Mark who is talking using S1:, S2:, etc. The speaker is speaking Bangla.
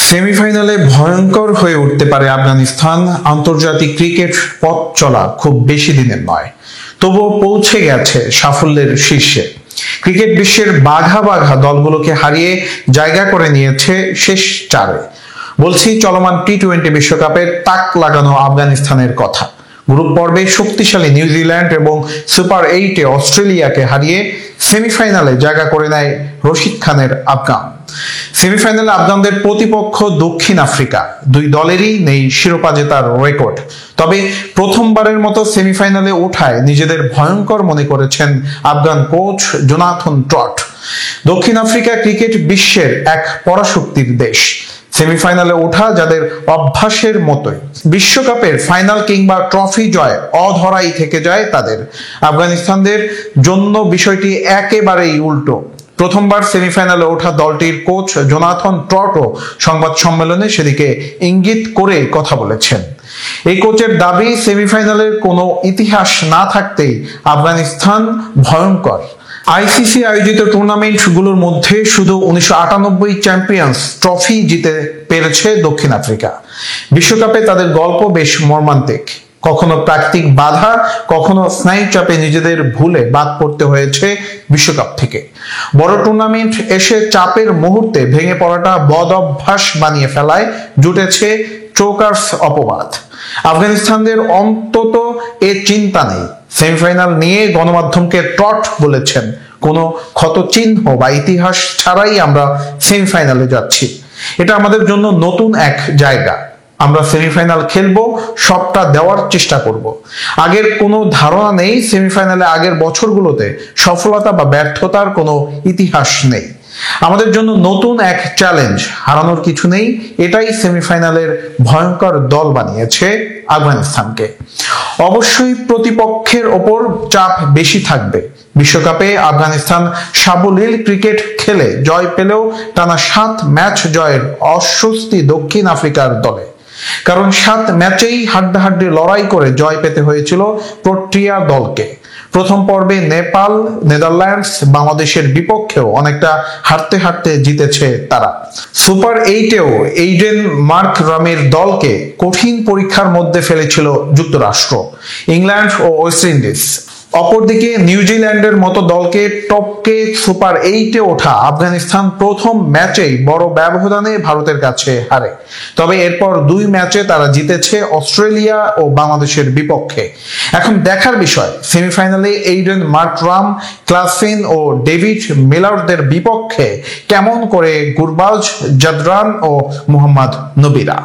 S1: সেমিফাইনালে ভয়ঙ্কর হয়ে উঠতে পারে আফগানিস্তান। আন্তর্জাতিক ক্রিকেট পথ চলা খুব বেশি দিনের নয়, তবুও পৌঁছে গেছে সাফল্যের শীর্ষে। ক্রিকেট বিশ্বের বাঘা বাঘা দলগুলোকে হারিয়ে জায়গা করে নিয়েছে শেষ চারে। বলছি চলমান টি-20 বিশ্বকাপের তাক লাগানো আফগানিস্তানের কথা। গ্রুপ পর্বে শক্তিশালী নিউজিল্যান্ড এবং সুপার 8-এ অস্ট্রেলিয়াকে হারিয়ে সেমিফাইনালে জায়গা করে নেয় রশিদ খানের আফগান। সেমিফাইনালে আফগানদের প্রতিপক্ষ দক্ষিণ আফ্রিকা। দুই দলেরই নেই শিরোপা জেতার রেকর্ড, তবে প্রথমবারের মতো সেমিফাইনালে ওঠায় নিজেদের ভয়ঙ্কর মনে করেছেন আফগান কোচ জোনাথন ট্রট। দক্ষিণ আফ্রিকা ক্রিকেট বিশ্বের এক পরাশক্তির দেশ। সেমিফাইনালে ওঠা যাদের অভ্যাসের মতোই। বিশ্বকাপের ফাইনাল কিংবা ট্রফি জয় অধরাই থেকে যায় তাদের। আফগানিস্তানদের জন্য বিষয়টি একেবারেই উল্টো। প্রথমবার সেমিফাইনালে ওঠা দলটির কোচ জোনাথন ট্রটও সংবাদ সম্মেলনে সেদিকে ইঙ্গিত করে কথা বলেছেন। এই কোচের দাবি, সেমিফাইনালের কোনো ইতিহাস না থাকতেই আফগানিস্তান ভয়ঙ্কর। আইসিসি আয়োজিত টুর্নামেন্টগুলোর মধ্যে শুধু 1998 চ্যাম্পিয়ন্স ট্রফি জিতে পেরেছে দক্ষিণ আফ্রিকা। বিশ্বকাপে তাদের গল্প বেশ মর্মান্তিক। কখনো প্রাকৃতিক বাধা, কখনো স্নায়ু চাপে নিজেদের ভুলে বাদ পড়তে হয়েছে বিশ্বকাপ থেকে। বড় টুর্নামেন্ট এসে চাপের মুহূর্তে ভেঙে পড়াটা বদ অভ্যাস বানিয়ে ফেলায় জুটেছে চোকার্স অপবাদ। আফগানিস্তানদের অন্তত এ চিন্তা নেই। সেমিফাইনাল নিয়ে গণমাধ্যমকে ট্রট বলেছেন, কোনো ক্ষতচিহ্ন বা ইতিহাস ছাড়াই আমরা সেমিফাইনালে যাচ্ছি। এটা আমাদের জন্য নতুন এক জায়গা। আমরা সেমিফাইনাল খেলবো, সবটা দেওয়ার চেষ্টা করব। আগের কোনো ধারণা নেই সেমিফাইনালে আগের বছরগুলোতে সফলতা বা ব্যর্থতার কোনো ইতিহাস নেই। আমাদের জন্য নতুন এক চ্যালেঞ্জ, হারানোর কিছু নেই। এটাই সেমিফাইনালের ভয়ঙ্কর দল বানিয়েছে আফগানিস্তানকে। অবশ্যই প্রতিপক্ষের ওপর চাপ বেশি থাকবে। বিশ্বকাপে আফগানিস্তান সাবলীল ক্রিকেট খেলে জয় পেলেও টানা 7 ম্যাচ জয়ের অস্বস্তি দক্ষিণ আফ্রিকার দলে। কারণ 7 ম্যাচেই হাড্ডাহাড্ডি লড়াই করে জয় পেতে হয়েছিল প্রোটিয়া দলকে। প্রথম পর্বে নেপাল, নেদারল্যান্ডস, বাংলাদেশের বিপক্ষেও অনেকটা হারতে হারতে জিতেছে তারা। সুপার 8-এও এইডেন মার্করামের দলকে কঠিন পরীক্ষার মধ্যে ফেলেছিল যুক্তরাষ্ট্র, ইংল্যান্ড ও ওয়েস্ট ইন্ডিজ। অপরদিকে নিউজিল্যান্ডের মতো দলকে টপকে সুপার 8-এ ওঠা আফগানিস্তান প্রথম ম্যাচেই বড় ব্যবধানে ভারতের কাছে হারে। তবে এরপর 2 ম্যাচে তারা জিতেছে অস্ট্রেলিয়া ও বাংলাদেশের বিপক্ষে। এখন দেখার বিষয়, সেমিফাইনালে এইডেন মার্করাম, ক্লাসেন ও ডেভিড মিলারদের বিপক্ষে কেমন করে গুরবাজ, জাদরান ও মোহাম্মদ নবীরা।